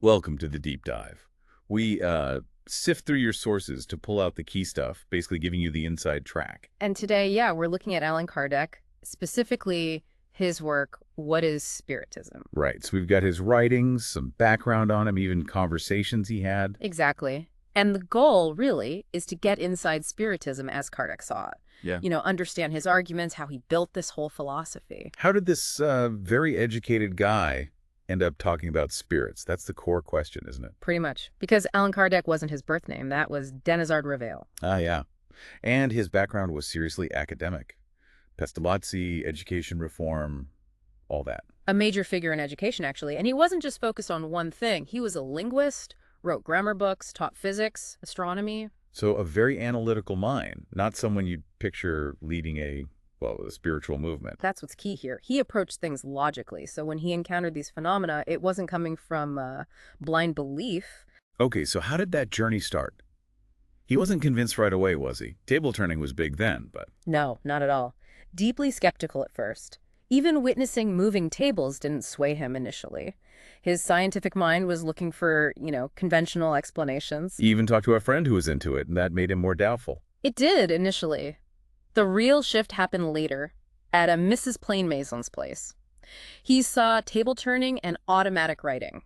Welcome to the deep dive. We sift through your sources to pull out the key stuff, basically giving you the inside track. And today, yeah, we're looking at Allan Kardec, specifically his work, What is Spiritism? Right, so we've got his writings, some background on him, even conversations he had. Exactly. And the goal, really, is to get inside Spiritism as Kardec saw it. Yeah. Understand his arguments, how he built this whole philosophy. How did this very educated guy end up talking about spirits? That's the core question, isn't it? Pretty much. Because Allan Kardec wasn't his birth name. That was Denizard Reveil. Ah, yeah. And his background was seriously academic. Pestalozzi, education reform, all that. A major figure in education, actually. And he wasn't just focused on one thing. He was a linguist, wrote grammar books, taught physics, astronomy. So a very analytical mind, not someone you'd picture leading a spiritual movement. That's what's key here. He approached things logically. So when he encountered these phenomena, it wasn't coming from blind belief. Okay, so how did that journey start? He wasn't convinced right away, was he? Table turning was big then, but... No, not at all. Deeply skeptical at first. Even witnessing moving tables didn't sway him initially. His scientific mind was looking for, conventional explanations. He even talked to a friend who was into it, and that made him more doubtful. It did initially. The real shift happened later, at a Mrs. Plainmason's place. He saw table turning and automatic writing.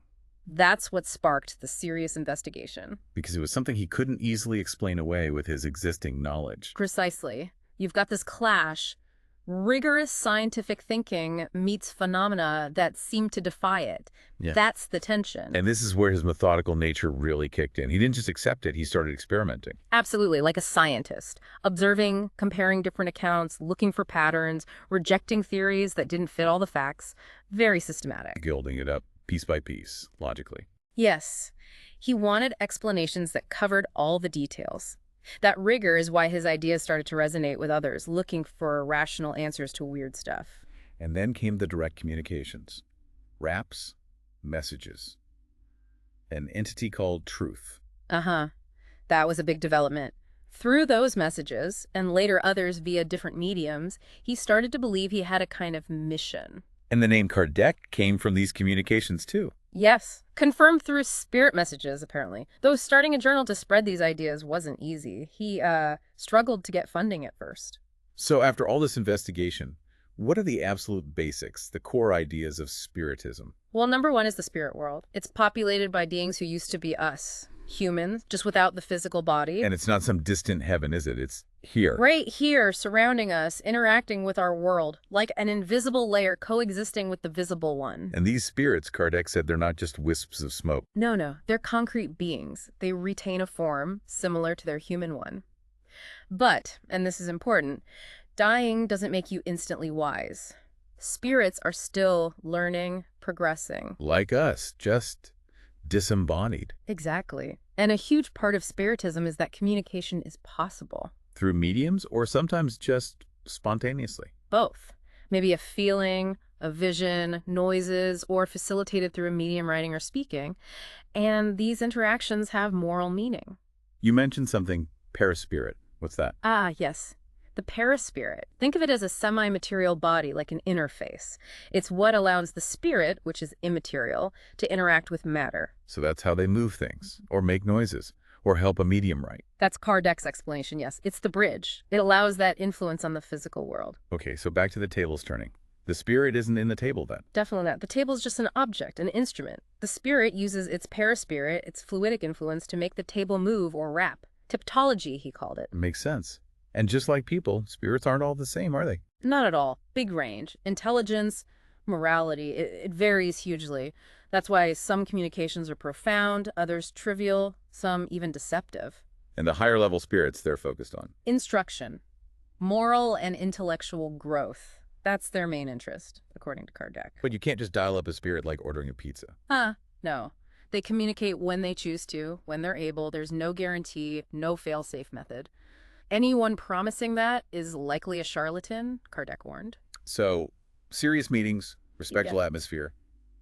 That's what sparked the serious investigation. Because it was something he couldn't easily explain away with his existing knowledge. Precisely. You've got this clash. Rigorous scientific thinking meets phenomena that seem to defy it. Yeah. That's the tension. And this is where his methodical nature really kicked in. He didn't just accept it, he started experimenting. Absolutely, like a scientist. Observing, comparing different accounts, looking for patterns, rejecting theories that didn't fit all the facts. Very systematic. Building it up piece by piece, logically. Yes. He wanted explanations that covered all the details. That rigor is why his ideas started to resonate with others, looking for rational answers to weird stuff. And then came the direct communications. Raps, messages. An entity called truth. Uh-huh. That was a big development. Through those messages, and later others via different mediums, he started to believe he had a kind of mission. And the name Kardec came from these communications too. Yes, confirmed through spirit messages, apparently. Though starting a journal to spread these ideas wasn't easy. He struggled to get funding at first. So after all this investigation, what are the absolute basics, the core ideas of Spiritism? Well, number one is the spirit world. It's populated by beings who used to be us, humans, just without the physical body. And it's not some distant heaven, is it? It's here. Right here, surrounding us, interacting with our world, like an invisible layer coexisting with the visible one. And these spirits, Kardec said, they're not just wisps of smoke. No, they're concrete beings. They retain a form similar to their human one. But, and this is important, dying doesn't make you instantly wise. Spirits are still learning, progressing. Like us, just disembodied. Exactly. And a huge part of Spiritism is that communication is possible. Through mediums or sometimes just spontaneously? Both. Maybe a feeling, a vision, noises, or facilitated through a medium writing or speaking. And these interactions have moral meaning. You mentioned something, paraspirit. What's that? Ah, yes. The paraspirit. Think of it as a semi-material body, like an interface. It's what allows the spirit, which is immaterial, to interact with matter. So that's how they move things, or make noises, or help a medium write. That's Kardec's explanation, yes. It's the bridge. It allows that influence on the physical world. Okay, so back to the tables turning. The spirit isn't in the table then? Definitely not. The table is just an object, an instrument. The spirit uses its paraspirit, its fluidic influence, to make the table move or rap. Tiptology, he called it. Makes sense. And just like people, spirits aren't all the same, are they? Not at all. Big range. Intelligence, morality, it varies hugely. That's why some communications are profound, others trivial, some even deceptive. And the higher level spirits they're focused on? Instruction. Moral and intellectual growth. That's their main interest, according to Kardec. But you can't just dial up a spirit like ordering a pizza. No. They communicate when they choose to, when they're able. There's no guarantee, no fail-safe method. Anyone promising that is likely a charlatan, Kardec warned. So, serious meetings, respectful atmosphere,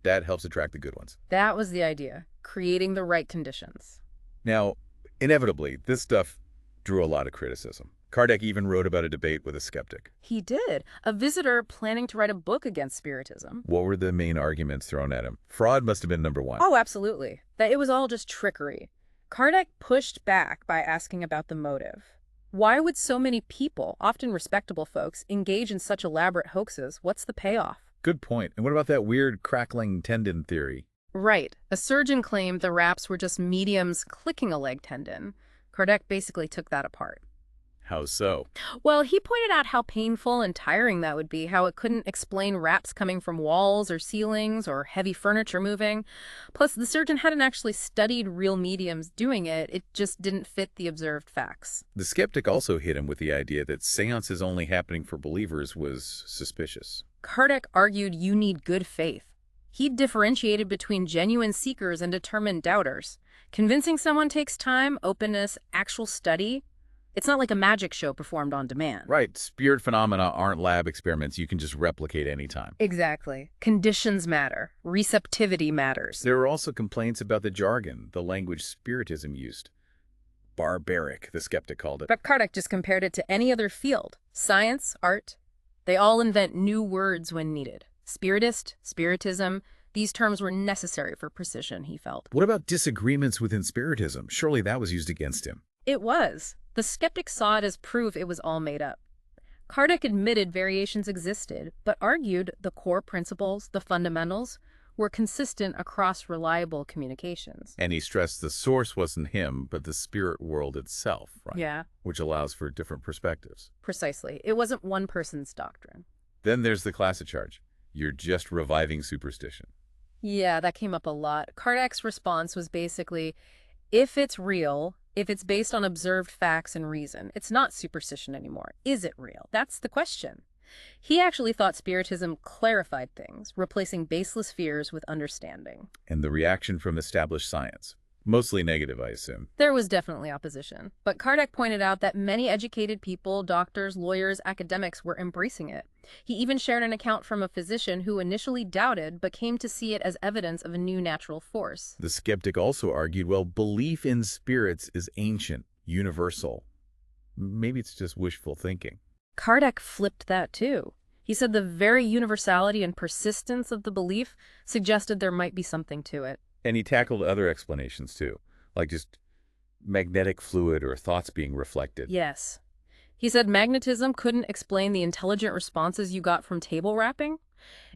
that helps attract the good ones. That was the idea, creating the right conditions. Now, inevitably, this stuff drew a lot of criticism. Kardec even wrote about a debate with a skeptic. He did. A visitor planning to write a book against Spiritism. What were the main arguments thrown at him? Fraud must have been number one. Oh, absolutely. That it was all just trickery. Kardec pushed back by asking about the motive. Why would so many people, often respectable folks, engage in such elaborate hoaxes? What's the payoff? Good point. And what about that weird crackling tendon theory? Right. A surgeon claimed the raps were just mediums clicking a leg tendon. Kardec basically took that apart. How so? Well, he pointed out how painful and tiring that would be, how it couldn't explain raps coming from walls or ceilings or heavy furniture moving. Plus, the surgeon hadn't actually studied real mediums doing it. It just didn't fit the observed facts. The skeptic also hit him with the idea that seances only happening for believers was suspicious. Kardec argued you need good faith. He differentiated between genuine seekers and determined doubters. Convincing someone takes time, openness, actual study. It's not like a magic show performed on demand. Right. Spirit phenomena aren't lab experiments you can just replicate anytime. Exactly. Conditions matter. Receptivity matters. There were also complaints about the jargon, the language Spiritism used. Barbaric, the skeptic called it. But Kardec just compared it to any other field. Science, art, they all invent new words when needed. Spiritist, Spiritism, these terms were necessary for precision, he felt. What about disagreements within Spiritism? Surely that was used against him. It was. The skeptic saw it as proof it was all made up. Kardec admitted variations existed, but argued the core principles, the fundamentals, were consistent across reliable communications. And he stressed the source wasn't him, but the spirit world itself, right? Yeah. Which allows for different perspectives. Precisely. It wasn't one person's doctrine. Then there's the classic charge. You're just reviving superstition. Yeah, that came up a lot. Kardec's response was basically, if it's real, if it's based on observed facts and reason, it's not superstition anymore. Is it real? That's the question. He actually thought Spiritism clarified things, replacing baseless fears with understanding. And the reaction from established science? Mostly negative, I assume. There was definitely opposition. But Kardec pointed out that many educated people, doctors, lawyers, academics were embracing it. He even shared an account from a physician who initially doubted but came to see it as evidence of a new natural force. The skeptic also argued, well, belief in spirits is ancient, universal. Maybe it's just wishful thinking. Kardec flipped that too. He said the very universality and persistence of the belief suggested there might be something to it. And he tackled other explanations too, like just magnetic fluid or thoughts being reflected. Yes. He said magnetism couldn't explain the intelligent responses you got from table rapping,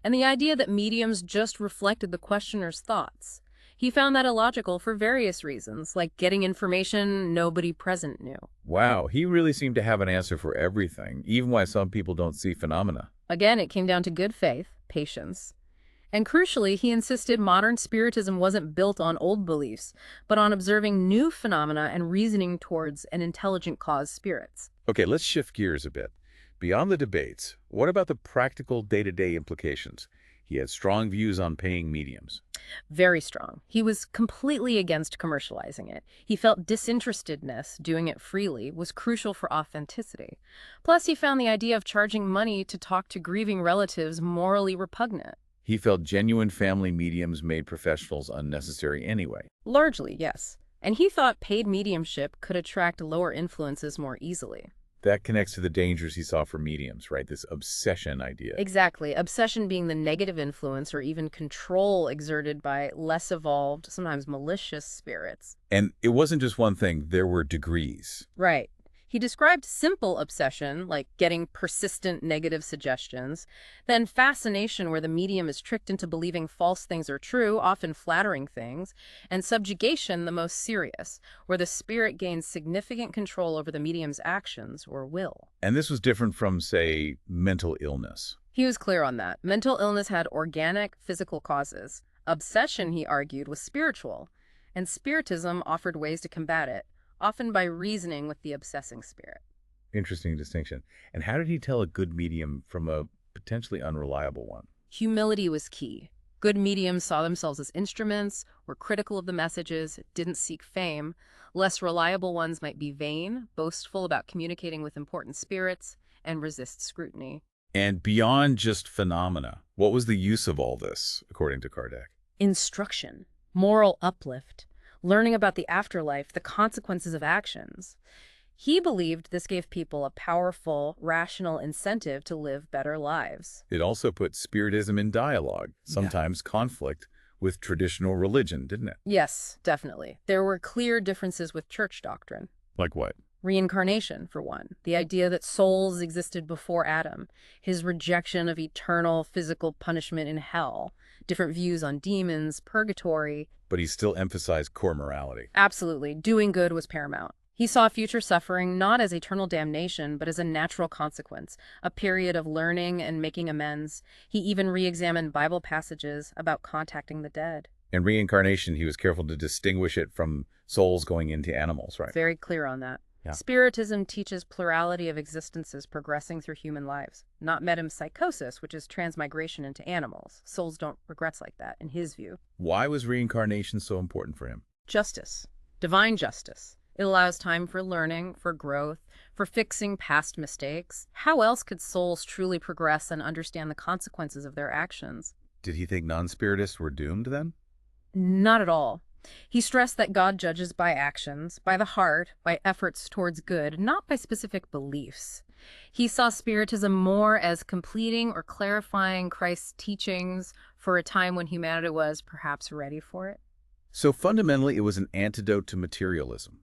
and the idea that mediums just reflected the questioner's thoughts. He found that illogical for various reasons, like getting information nobody present knew. Wow, he really seemed to have an answer for everything, even why some people don't see phenomena. Again, it came down to good faith, patience. And crucially, he insisted modern Spiritism wasn't built on old beliefs, but on observing new phenomena and reasoning towards an intelligent cause spirits. Okay, let's shift gears a bit. Beyond the debates, what about the practical day-to-day implications? He had strong views on paying mediums. Very strong. He was completely against commercializing it. He felt disinterestedness, doing it freely, was crucial for authenticity. Plus, he found the idea of charging money to talk to grieving relatives morally repugnant. He felt genuine family mediums made professionals unnecessary anyway. Largely, yes. And he thought paid mediumship could attract lower influences more easily. That connects to the dangers he saw for mediums, right? This obsession idea. Exactly. Obsession being the negative influence or even control exerted by less evolved, sometimes malicious spirits. And it wasn't just one thing, there were degrees. Right. He described simple obsession, like getting persistent negative suggestions, then fascination where the medium is tricked into believing false things are true, often flattering things, and subjugation, the most serious, where the spirit gains significant control over the medium's actions or will. And this was different from, say, mental illness. He was clear on that. Mental illness had organic, physical causes. Obsession, he argued, was spiritual, and Spiritism offered ways to combat it, often by reasoning with the obsessing spirit. Interesting distinction. And how did he tell a good medium from a potentially unreliable one? Humility was key. Good mediums saw themselves as instruments, were critical of the messages, didn't seek fame. Less reliable ones might be vain, boastful about communicating with important spirits, and resist scrutiny. And beyond just phenomena, what was the use of all this, according to Kardec? Instruction, moral uplift, learning about the afterlife, the consequences of actions. He believed this gave people a powerful, rational incentive to live better lives. It also put Spiritism in dialogue, sometimes conflict, with traditional religion, didn't it? Yes, definitely. There were clear differences with church doctrine. Like what? Reincarnation, for one. The idea that souls existed before Adam. His rejection of eternal physical punishment in hell. Different views on demons, purgatory. But he still emphasized core morality. Absolutely. Doing good was paramount. He saw future suffering not as eternal damnation, but as a natural consequence, a period of learning and making amends. He even re-examined Bible passages about contacting the dead. In reincarnation, he was careful to distinguish it from souls going into animals, right? Very clear on that. Yeah. Spiritism teaches plurality of existences progressing through human lives, not metempsychosis, which is transmigration into animals. Souls don't regrets like that, in his view. Why was reincarnation so important for him? Justice. Divine justice. It allows time for learning, for growth, for fixing past mistakes. How else could souls truly progress and understand the consequences of their actions? Did he think non-spiritists were doomed then? Not at all. He stressed that God judges by actions, by the heart, by efforts towards good, not by specific beliefs. He saw Spiritism more as completing or clarifying Christ's teachings for a time when humanity was perhaps ready for it. So fundamentally, it was an antidote to materialism,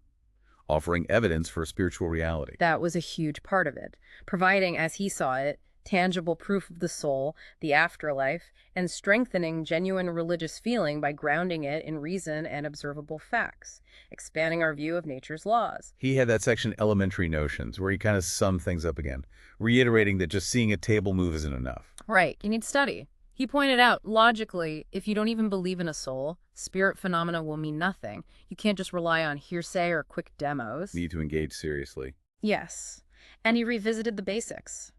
offering evidence for spiritual reality. That was a huge part of it, providing, as he saw it, tangible proof of the soul, the afterlife, and strengthening genuine religious feeling by grounding it in reason and observable facts, expanding our view of nature's laws. He had that section, Elementary Notions, where he kind of summed things up again, reiterating that just seeing a table move isn't enough. Right, you need study. He pointed out, logically, if you don't even believe in a soul, spirit phenomena will mean nothing. You can't just rely on hearsay or quick demos. Need to engage seriously. Yes, and he revisited the basics.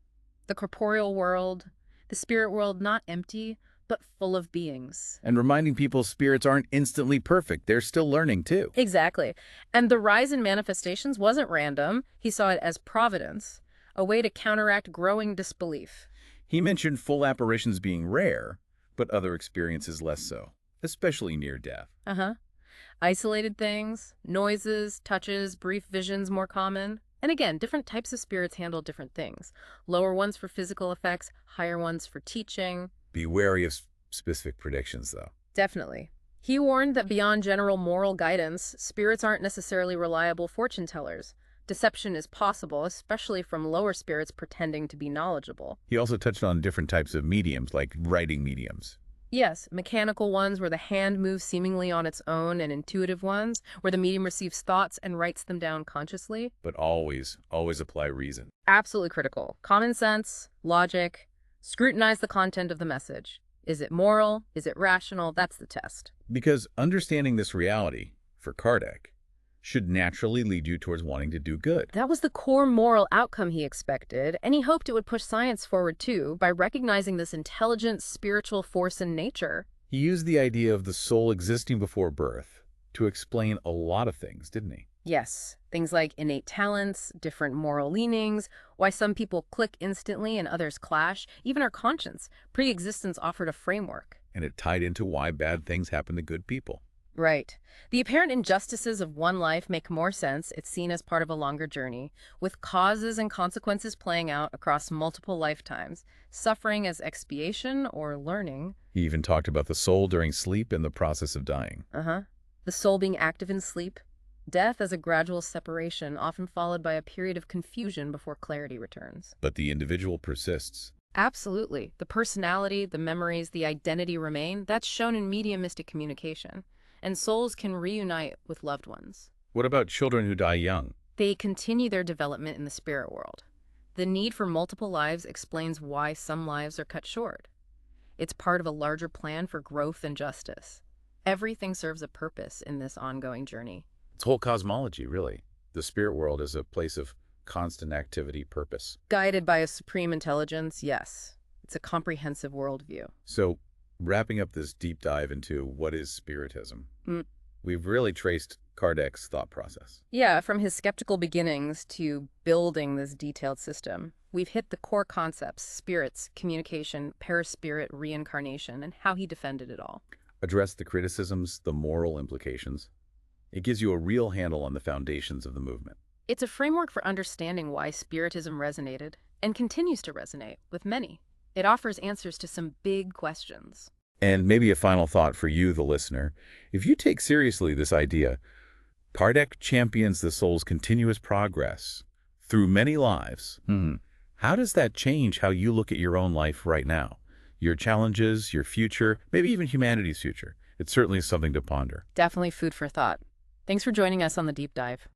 The corporeal world, the spirit world not empty, but full of beings. And reminding people spirits aren't instantly perfect. They're still learning, too. Exactly. And the rise in manifestations wasn't random. He saw it as providence, a way to counteract growing disbelief. He mentioned full apparitions being rare, but other experiences less so, especially near death. Isolated things, noises, touches, brief visions more common. And again, different types of spirits handle different things. Lower ones for physical effects, higher ones for teaching. Be wary of specific predictions, though. Definitely. He warned that beyond general moral guidance, spirits aren't necessarily reliable fortune tellers. Deception is possible, especially from lower spirits pretending to be knowledgeable. He also touched on different types of mediums, like writing mediums. Yes, mechanical ones where the hand moves seemingly on its own, and intuitive ones where the medium receives thoughts and writes them down consciously. But always apply reason. Absolutely critical. Common sense, logic, scrutinize the content of the message. Is it moral? Is it rational? That's the test. Because understanding this reality, for Kardec, should naturally lead you towards wanting to do good. That was the core moral outcome he expected, and he hoped it would push science forward too by recognizing this intelligent spiritual force in nature. He used the idea of the soul existing before birth to explain a lot of things, didn't he? Yes, things like innate talents, different moral leanings, why some people click instantly and others clash, even our conscience. Pre-existence offered a framework. And it tied into why bad things happen to good people. Right. The apparent injustices of one life make more sense. It's seen as part of a longer journey, with causes and consequences playing out across multiple lifetimes, suffering as expiation or learning. He even talked about the soul during sleep and the process of dying. The soul being active in sleep, death as a gradual separation, often followed by a period of confusion before clarity returns. But the individual persists. Absolutely. The personality, the memories, the identity remain. That's shown in mediumistic communication. And souls can reunite with loved ones. What about children who die young? They continue their development in the spirit world. The need for multiple lives explains why some lives are cut short. It's part of a larger plan for growth and justice. Everything serves a purpose in this ongoing journey. It's whole cosmology, really. The spirit world is a place of constant activity, purpose. Guided by a supreme intelligence, yes. It's a comprehensive worldview. So, wrapping up this deep dive into what is Spiritism, we've really traced Kardec's thought process. Yeah, from his skeptical beginnings to building this detailed system, we've hit the core concepts: spirits, communication, paraspirit, reincarnation, and how he defended it all. Address the criticisms, the moral implications. It gives you a real handle on the foundations of the movement. It's a framework for understanding why Spiritism resonated and continues to resonate with many. It offers answers to some big questions. And maybe a final thought for you, the listener. If you take seriously this idea, Kardec champions the soul's continuous progress through many lives. How does that change how you look at your own life right now? Your challenges, your future, maybe even humanity's future. It certainly is something to ponder. Definitely food for thought. Thanks for joining us on the deep dive.